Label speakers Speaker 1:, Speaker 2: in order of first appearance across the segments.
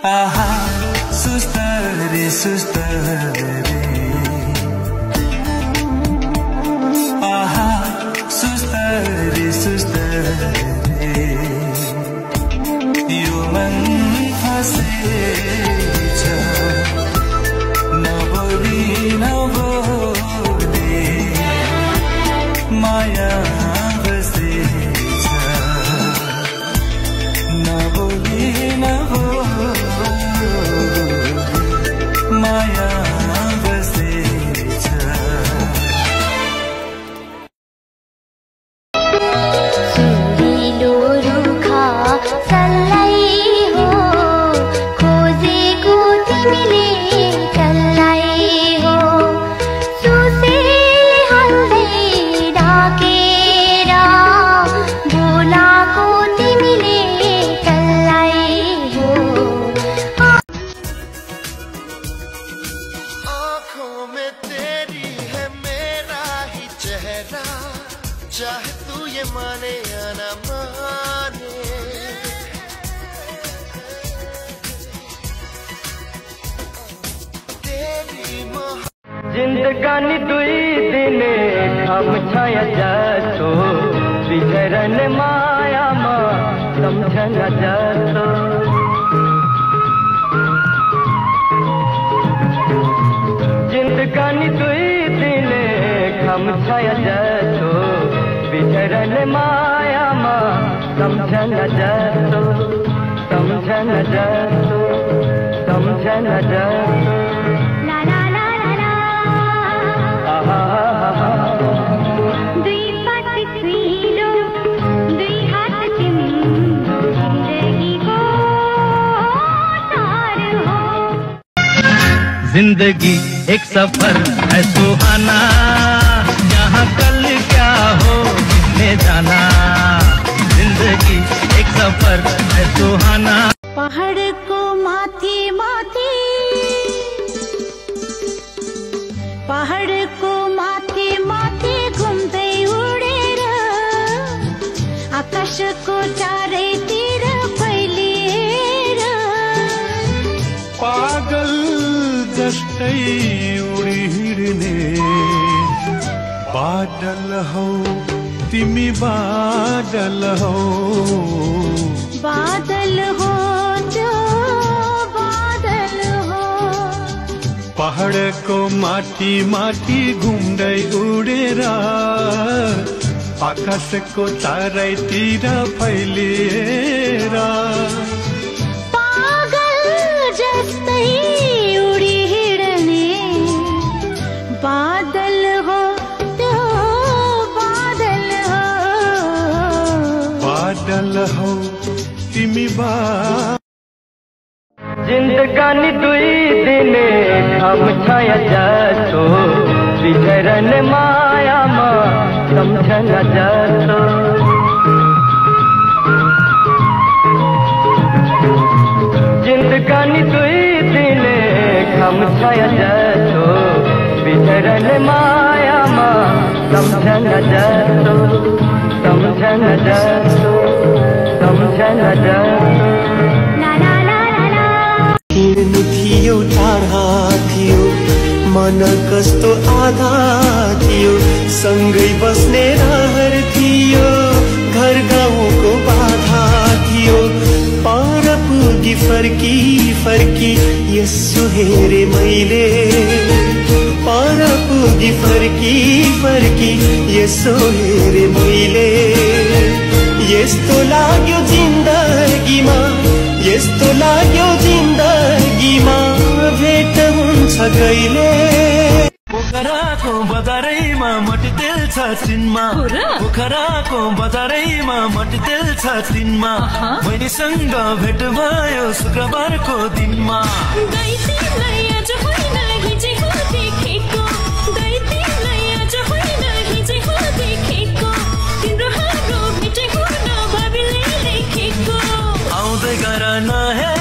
Speaker 1: आहा सुस्त रे सुस्त रे आहा सुस्त रे सुस्त रे यो मन फसेछ नबोली नबोले माया बसेछ नबोली नबोले माया बसेछ
Speaker 2: सुनिलो रुखा सल्लाई हो खोजेको तिमीले कसलाई हो सुसेले हाल्दै ढाकेर बोलाको तिमीले कसलाई हो
Speaker 3: आँखों में तेरी है मेरा ही चेहरा चाहे तू ये माने या ना माने तेरी
Speaker 4: जिंदगानी दुई दिने खाम छाया जातो बिछरन माया मा समझन जातो जिंदगानी दुई दिने खाम छाया जातो बिछरन माया मा समझन जातो समझन जातो समझन जातो
Speaker 2: ला ला ला ला ला दुई पात सुइलो दुई हात तिमी जिन्दगीको तार हो
Speaker 4: जिंदगी एक सफर है सुहाना यहाँ कल क्या हो किसने जाना जिंदगी एक सफर है सुहाना
Speaker 2: पहाडको माथि माथि पहाडको माथि माथि घुम्दै उडेर आकाशको चारैतिर फैलिएर
Speaker 1: पागल जस्तै उडी हिँड्ने बादल हौ तिमी बादल हौ
Speaker 2: बादल हो जो बादल हो
Speaker 1: पहाडको माथि माथि घुम्दै उडेर आकाशको चारैतिर फैलिएर
Speaker 2: पागल जस्तै उडी हिँड्ने बादल हो त्यो बादल हो
Speaker 1: बादल हौ तिमी
Speaker 4: जिंदगानी दुई दिने खाम छाया जातो बिछरन माया मा समझन जातो जिंदगानी दुई दिने खाम छाया जातो बिछरन माया मा समझन जातो समझन जातो समझन जातो
Speaker 2: ला ला ला ला ला
Speaker 3: हिँड्नु थियो टाढा थियो मन कस्तो आधा थियो सँगै बस्ने रहर थियो घर गाउँको बाधा थियो पर पुगी फर्की फर्की यसो हेरे मैले पर पुगी फर्की फर्की यसो हेरे मैले यस्तो लाग्यो जिन्दगीमा यस्तो लाग्यो जिन्दगीमा भेट हुन्छ कहिले
Speaker 1: पोखराको बजारैमा मट्टितेल छ चिनमा पोखराको बजारैमा मट्टितेल छ चिनमा बहिनीसँग भेट भयो शुक्रबारको दिनमा
Speaker 2: दैत्यलाई आज होइन हिजो देखेको दैत्यलाई आज होइन हिजो देखेको तिम्रो हाम्रो भेटे हुन भाबीले लेखेको
Speaker 1: आउँदै गर न हे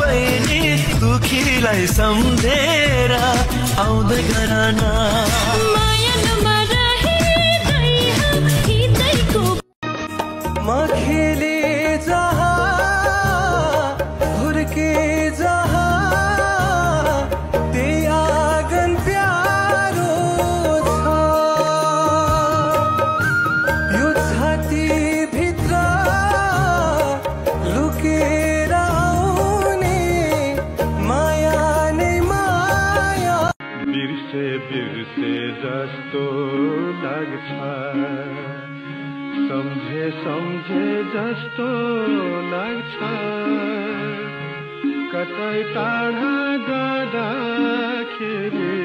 Speaker 1: बहिनी दुखीलाई सम्झेर आउँदै गर न
Speaker 2: माया नमराहे दैहा हिदैको
Speaker 3: म खेले जहाँ हुर्के जहाँ
Speaker 1: जस्तो लाग्छ कतै टाढा जाँदाखेरि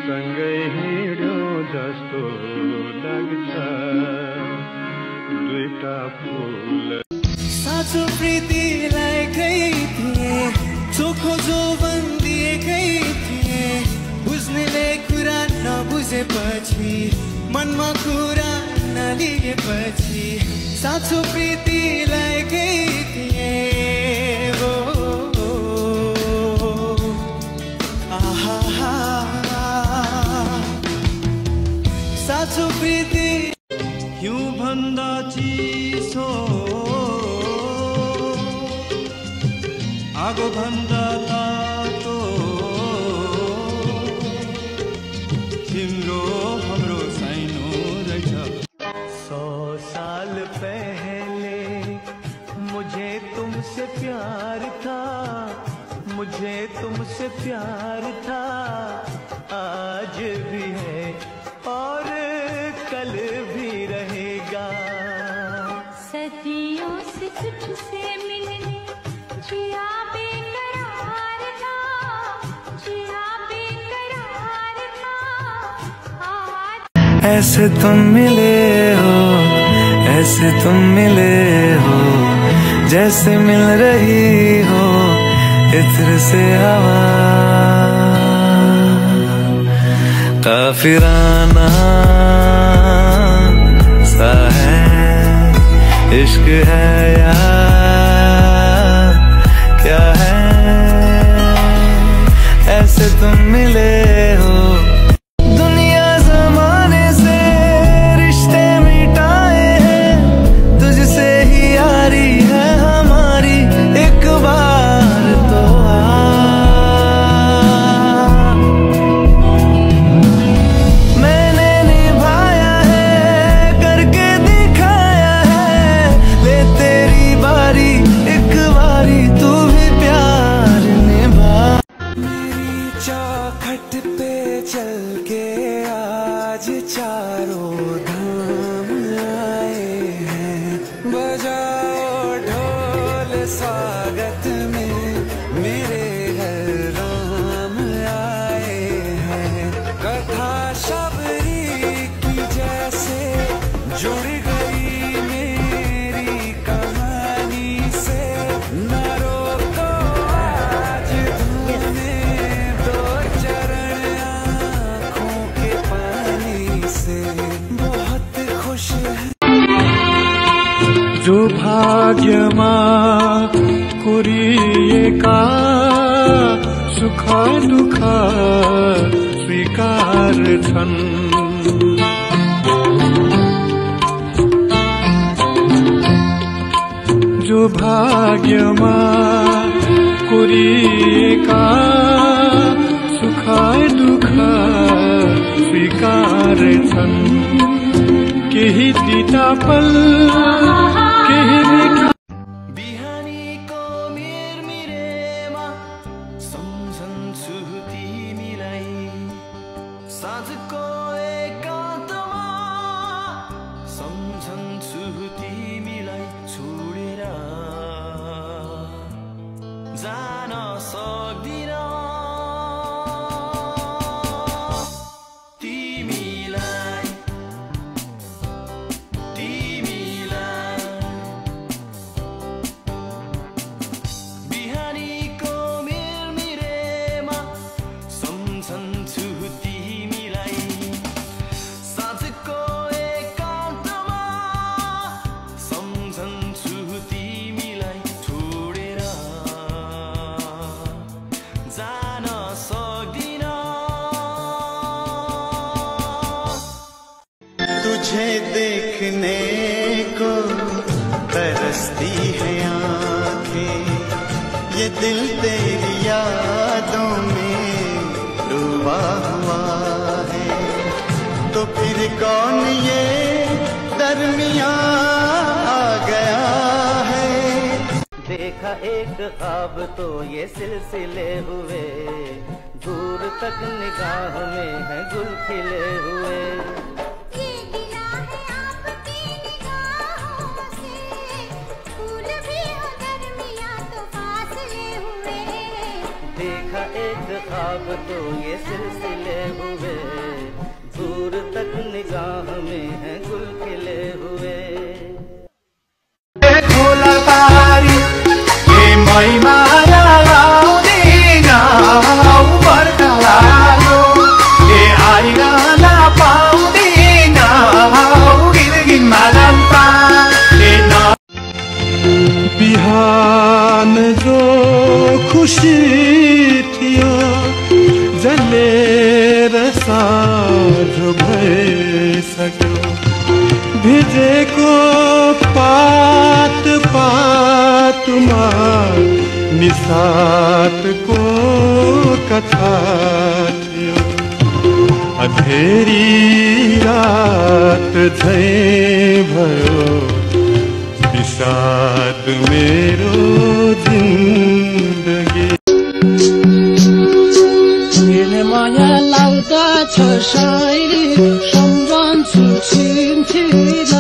Speaker 1: सँगै हिँड्यो जस्तो लाग्छ दुईटा फुल
Speaker 5: साँचो प्रीतिलाई कही थिए चोखो जोवन दिएकै थिए बुझ्नेले कुरा नबुझेपछि मनमा कुरा नलिएपछि साँचो प्रीतिलाई कही थिए साँचो प्रीति
Speaker 1: हिउँ भन्दा चिसो आगो भन्दा तातो तिम्रो हाम्रो साइनो रहेछ
Speaker 4: 100 साल पहले मुझे तुमसे प्यार था मुझे तुमसे प्यार था आज भी है और कल भी रहेगा
Speaker 2: सदियों से तुझसे मिलने जिया बेकरार था जिया बेकरार था आज
Speaker 5: ऐसे तुम मिले हो ऐसे तुम मिले हो जैसे मिल रही हो इत्र से हवा काफिराना सा है इश्क है या क्या है ऐसे तुम मिले हो दुनिया जमाने से रिश्ते मिटाए हैं तुझसे ही यारी है हमारी एक बार तो मैंने निभाया है करके दिखाया है ले तेरी बारी एक बारी तू भी प्यार निभा मेरी चौखट पे चल के आज चारों धाम आए हैं बजाओ ढोल स्वागत में मेरे घर राम आए हैं कथा शबरी की जैसे जुड़ गई मेरी कहानी से न रोको आज धोने दो चरण आँखों के पानी से बहुत खुश है
Speaker 1: जो भाग्यमा कोरिएका सुख दुःख स्वीकार छन् जो भाग्यमा कोरिएका सुख दुःख स्वीकार छन् केही तीता पल केही मिठा
Speaker 5: बिहानीको मिरमिरेमा सम्झन्छु तिमीलाई साँझको एकान्तमा सम्झन्छु तिमीलाई छोडेर जान सक्दिन तिमीलाई बिहानीको मिरमिरेमा सम्झन्छु तिमीलाई साँझको एकान्तमा सम्झन्छु तिमीलाई छोडेर जान सक्दिन
Speaker 3: तुझे देखने को तरसती है आँखें ये दिल तेरी यादों में डूबा हुआ है तो फिर कौन ये दरमियाँ आ गया है
Speaker 4: देखा एक ख्वाब तो ये सिलसिले हुए दूर तक निगाह में है गुल खिले हुए
Speaker 2: ये गिला है आपकी निगाहों
Speaker 4: ख्वाब तो ये सिलसिले हुए, दूर तक निगाह में है गुल खिले हुए।
Speaker 1: खोला पारी के मैमाया लाउँदिन बर्खा लाग्यो के आइरहन पाउँदिन गिरगिनमा जान्ता बिहान जो खुशी थियो जलेर साँझ भइसक्यो, भिजेको पात पातमा निसातको कथा थियो। अधेरी रात झैं भयो विषाद मेरो जिन्दगी।
Speaker 6: मेरे माया लाउँदछ साइली सम्झन्छु छिन्थिन,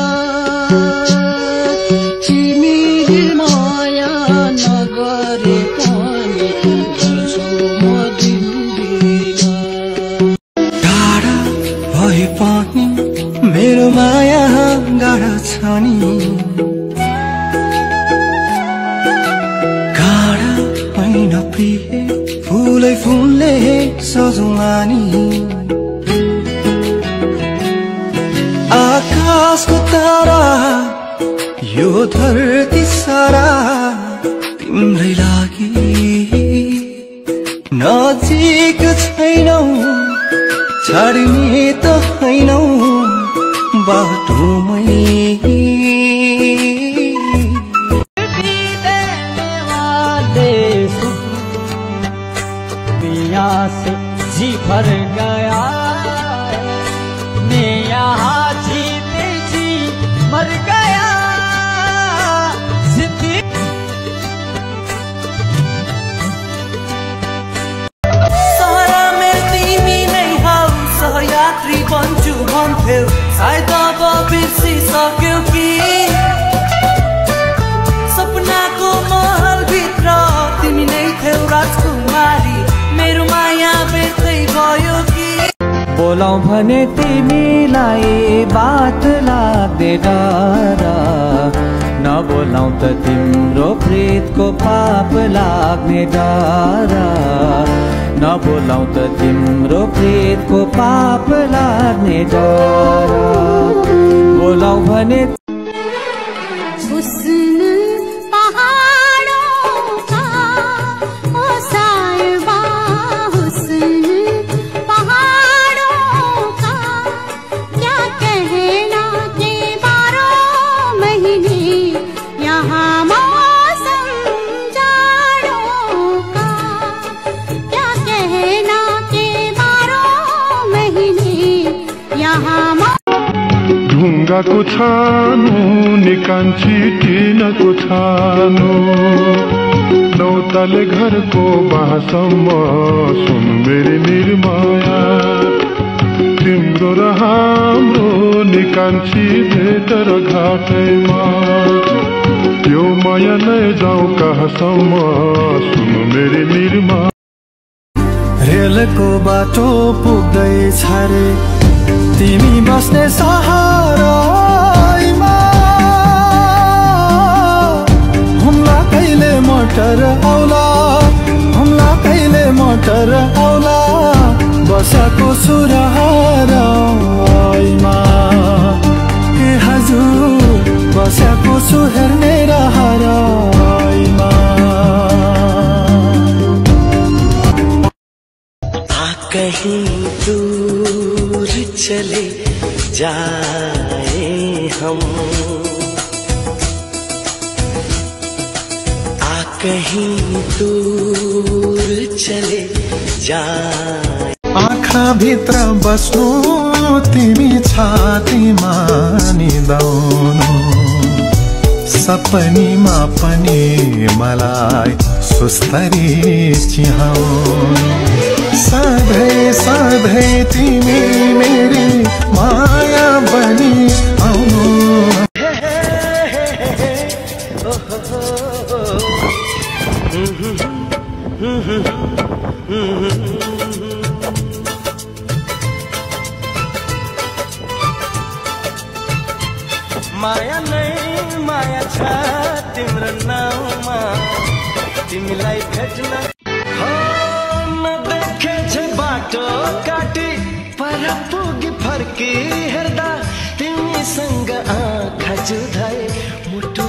Speaker 6: तिमीले माया नगरे पनि गर्छु म दिन्दिन।
Speaker 1: टाढा भए पनि मेरो माया गाढा छ नि, गाढा होइन प्रिय फुलै फुलले सजौँला नि। आकाशको तारा यो धरती सारा तिम्रै लागि, नजिक छैनौ छाड्ने त हैनौ बाटोमै।
Speaker 6: से जी भर गया, मैं यहाँ जीते जी मर गया।
Speaker 5: सारा मेरो तिमी नै हौ, सहयात्री बन्छु भन्थ्यौ, सायद अब बिर्सिसक्यौ कि सपनाको महलभित्र तिमी नै थियौ राजकुमारी, मेरो माया बेर्दै भयो कि।
Speaker 6: बोलाऊ भने तिमीलाई बात लाग्दे डर, नबोलाऊ त तिम्रो प्रेतको पाप लाग्ने डर, नबोलाऊ त तिम्रो प्रेतको पाप लाग्ने डर। बोलाऊ भने
Speaker 1: ढुङ्गाको छानो निकान्छी टिनको छानो, नौतले घरको बासम्म सुन मेरी निर्माया। तिम्रो र हाम्रो निकान्छी भेट र घाटैमा, यो माया नै जाऊ कहाँसम्म सुन मेरी निर्मा। रेलको बाटो पुग्दैछ रे तिमी बस्ने सहारामा, हुम्ला कहिले मोटर आउला, हुम्ला कहिले मोटर आउला, बसेको सुरहारामा। ए हजुर बसेको छु हेर्ने रहरामा।
Speaker 5: कहीं दूर चले जाए हम, कहीं दूर चले जाए।
Speaker 1: आँखा भित्र बस्नु तिमी छातीमा निदाउनु, सपनीमा पनि मलाई सुस्तरी चिहाउनु। सधैँ सधैँ तिमी मेरी माया बनी आउनु।
Speaker 5: माया नै माया छ तिम्रो नाउँमा तिमीलाई भेट्न नदेखे छ बाटो काटी पर पुगी फर्की हेर्दा तिमीसँग आँखा जुधाए मुटु